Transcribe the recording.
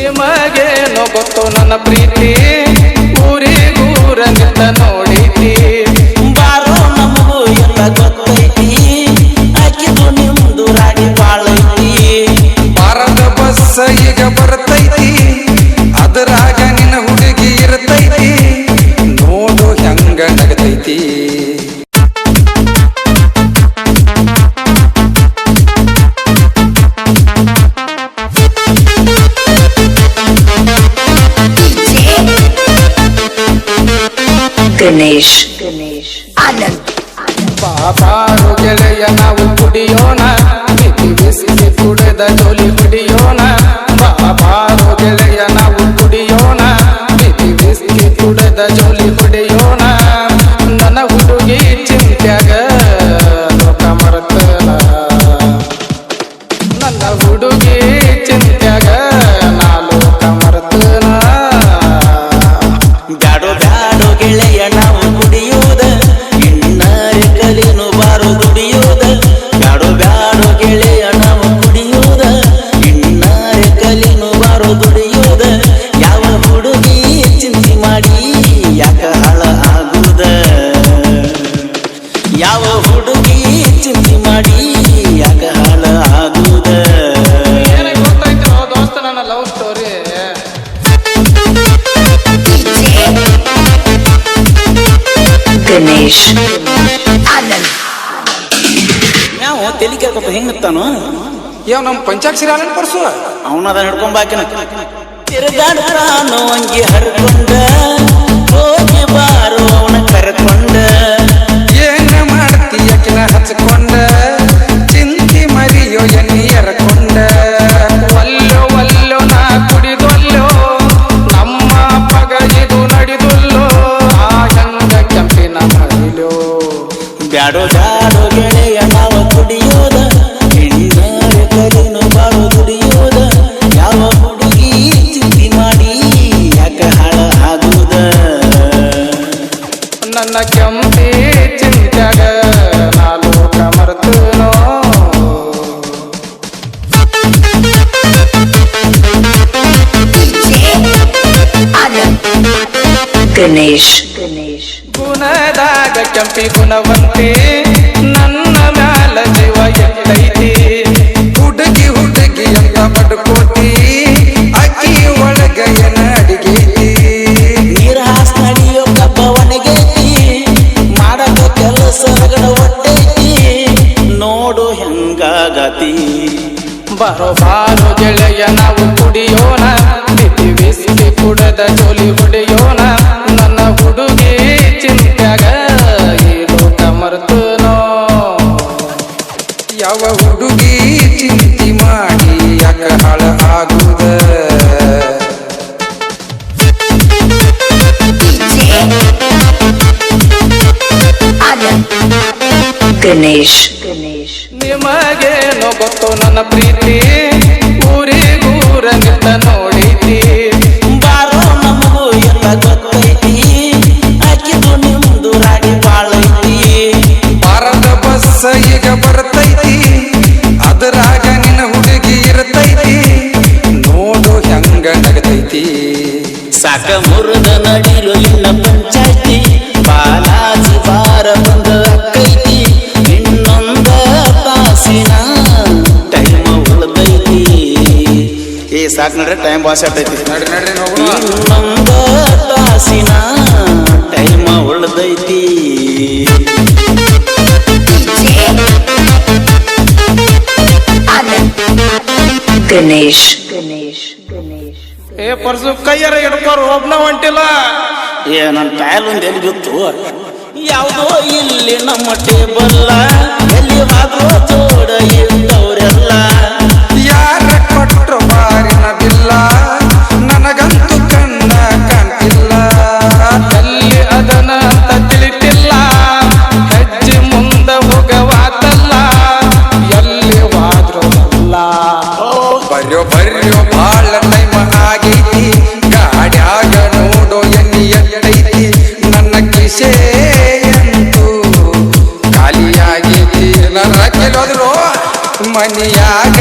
ನಿಮಗೇನೋ ಗೊತ್ತು ನನ್ನ ಪ್ರೀತಿ ಊರಿಗೂರಂತ ನೋಡೈತಿ ಬಾರೋ ನಮಗೂ ಎಲ್ಲ ಗೊತ್ತೈತಿ ಆಕಿದು ನಿಮ್ದು ರಾಡಿ ಬಾಳೈತಿ ಬಾರದ ಬಸ್ ಈಗ ಬರ್ತೈತಿ ಅದರಾಗ ನಿನ್ನ ಹುಡುಗಿ ಇರ್ತೈತಿ ನೋಡು ಹೆಂಗ ನಗತೈತಿ ಗಣೇಶ್ ಆನಂದ್ ಬಾಬಾರು ಗೆಳೆಯ ನಾವು ಕುಡಿಯೋಣ ಮಿತಿ ಬಿಸಿ ಕುಡಿದ ಜೋಲಿ ಕುಡಿಯೋಣ ಬಾಬಾರು ಗೆಳೆಯ ನಾವು ಕುಡಿಯೋಣ ಮಿತಿ ಬಿಸಿ ಕುಡಿದ ಜೋಲಿ ಕುಡಿಯೋಣ ನನ್ನ ಹುಡುಗಿ ಚಿಂತ್ಯಾಗ ಲೋಕ ಮರೆತನ ನನ್ನ ಹುಡುಗಿ ಚಿಂತ್ಯಾಗ ನಾ ಲೋಕ ಮರೆತನ ಬ್ಯಾಡೋ ಬ್ಯಾಡೋ ಗೆಳೆಯ ನಾವು ಕುಡಿಯೋದ ಇನ್ನಾರೆ ಕಲಿನು ಬಾರೋ ದುಡಿಯೋದ ಬ್ಯಾಡೋ ಬ್ಯಾಡೋ ಗೆಳೆಯ ನಾವು ಕುಡಿಯೋದ ಇನ್ನಾರೆ ಕಲಿನು ಬಾರೋ ದುಡಿಯೋದ ಯಾವ ಹುಡುಗಿ ಚಿಂತೆ ಮಾಡಿ ಯಾಕ ಹಾಳ ಆಗುದ ಯಾವ ಹುಡುಗಿ ಚಿಂತೆ ಮಾಡಿ ಯಾಕ ಹಾಳ ಆಗುದ ಏನೇ ಗೊತ್ತಾಯ್ತು ದೋಸ್ತ ನನ್ನ ಲವ್ ಸ್ಟೋರಿ ಗಣೇಶ್ ಆನಂದ್ ನಾವು ತೆಲಿ ಕೇಳ್ಕೊತ ಹೆಂಗತ್ತಾನು ಯಾವ ನಮ್ಮ ಪಂಚಾಕ್ಷರಿ ಆನಂದ್ ಪರ್ಸು ಅವನದ ಹಿಡ್ಕೊಂಬಾಕಿನ ತಿರುಗಾಡ್ತಾನೋ ಅಂಗಿ ಹರ್ಕೊಂಡ ಹೋಗಿ ಬಾರೋ ಅವನ ಕರ್ಕೊಂಡ ಏನ ಮಾಡ್ತೀಯಕಿನ ಹಚ್ಕೊಂಡ ಚಿಂತಿ ಮರಿಯೋ ಎಣ್ಣಿ ಎರಕೊಂಡ ಒಲ್ಲೋ ಒಲ್ಲೋ ನಾ ಕುಡಿದೊಲ್ಲೋ ನಮ್ಮ ಪಗ ಇದು ನಡೆದೊಲ್ಲೋ ಆ ಹೆಂಗ ಕೆಂಪಿನ ಮರಿಲೋ ಬ್ಯಾಡೋ ಬ್ಯಾಡೋ ಗೆಳೆಯ ನಾವು ಕುಡಿಯೋದ ಹೆಣ್ಣಾರೆ ಕಲಿನು ಬಾರೋ ದುಡಿಯೋದ ಯಾವ ಹುಡುಗಿ ಚಿಂತೆ ಮಾಡಿ ಯಾಕ ಹಾಳ ಆಗುದ ನನ್ನ ಕೆಂಪಿ ಚಿಂತ್ಯಾಗ ನಾ ಲೋಕ ಮರೆತನೋ ಆನಂದ್ ಗಣೇಶ್ ಗುಣದಾಗ ಕೆಂಪಿ ಗುಣವಂತೆ ನನ್ನ ಮ್ಯಾಲ ಜೀವ ಎತ್ತೈತಿ ಹುಡುಗಿ ಹುಡುಗಿ ಅಂತ ಪಡ್ಕೋತಿ ಅಕ್ಕಿ ಒಳಗ ಏನ ಅಡಿಗೈತಿ ನೀರ ಹಾಸ್ ನಡಿಯೋ ಕಬ್ಬವನಿಗೈತಿ ಮಾಡಕ ಕೆಲಸ ರಗಡ ಒಟ್ಟೈತಿ ನೋಡು ಹೆಂಗಾಗತಿ ಬರೋ ಬಾರೋ ಗೆಳೆಯ ನಾವು ಕುಡಿಯೋಣ ಬಿಸಿ ಬಿಸಿ ಕುಡದ ಜೋಲಿ ಹೊಡೆಯೋಣ ನನ್ನ ಹುಡುಗಿ ಚಿಂತ್ಯಾಗ ಈ ಲೋಕ ಮರೆತನೋ ಯಾವ ಹುಡುಗಿ ಚಿಂತಿ ಮಾಡಿ ಯಾಕ ಹಾಳ ಆಗುದ ಆನಂದ್ ಗಣೇಶ್ ನಿಮಗೇನೋ ಗೊತ್ತು ನನ್ನ ಪ್ರೀತಿ ಊರಿಗೂರಂತ ನೋಡೈತಿ ಬಾರೋ ನಮಗೂ ಎಲ್ಲ ಗೊತ್ತೈತಿ ಆಕಿದು ನಿಮ್ದು ರಾಡಿ ಬಾಳೈತಿ ಬಾರದ ಬಸ್ ಈಗ ಬರ್ತೈತಿ ಅದರಾಗ ನಿನ್ನ ಹುಡುಗಿ ಇರ್ತೈತಿ ನೋಡು ಹೆಂಗ ನಗತೈತಿ ಸಾಕ ಮುರುದ ನಡಿರೋ ಇನ್ನ ಪಂಚಾಯ್ತಿ ಬಾಲಾಜಿ ಬಾರ ಬಂದ ಅಕ್ಕೈತಿ ಇನ್ನೊಂದ ತಾಸಿನ ಟೈಮ್ ಉಳ್ದೈತಿ ಏ ಸಾಕ್ ನಡ್ರಿ ಟೈಮ್ ಬಾಸ್ ಆಟೈತಿ ನಡ್ರಿ ನಡ್ರಿ ಹೋಗೋಣ ಇನ್ನೊಂದ ತಾಸಿನ ಟೈಮ್ ಉಳ್ದೈತಿ ಆನಂದ್ ಗಣೇಶ್ ಏ ಪರ್ಸು ಕೈಯಾರ ಹಿಡ್ಕೋರು ಒಬ್ನ ಹೊಂಟಿಲ್ಲ ಏ ನನ್ನ ಕಾಯಲ್ ಒಂದು ಎಲ್ಲಿ ಬಿತ್ತು ಯಾವುದೋ ಇಲ್ಲಿ ನಮ್ಮ ಟೇಬಲ್ಲ ಎಲ್ಲಿ ಹೋದ್ರೋ ಜೋಡ ಇದ್ದವರೆಲ್ಲ ಯಾರ ಕೊಟ್ರು ಬಾರಿನ ಬಿಲ್ಲ ನನಗಂತೂ ಕಣ್ಣ ಕಾಣ್ತಿಲ್ಲ ಎಲ್ಲಿ ಅದನ ಅಂತ ತಿಳಿತಿಲ್ಲ ಹೆಜ್ಜೆ ಮುಂದ ಹೋಗವಾತಲ್ಲ ಎಲ್ಲಿ ಹೋದ್ರು ಅಲ್ಲ ಬರ್ಯೋ ಬಾಳ ಟೈಮ್ ಆಗೈತಿ ಗಾಡ್ಯಾಗ ನೋಡೋ ಎಣ್ಣಿ ಎಟ್ಟೈತಿ ನನ್ನ ಕಿಸೆ ಅಂತೂ ಖಾಲಿಯಾಗೈತಿ ನನ್ನ ಕೆಲೋದ್ರು ಮನಿಯಾಗ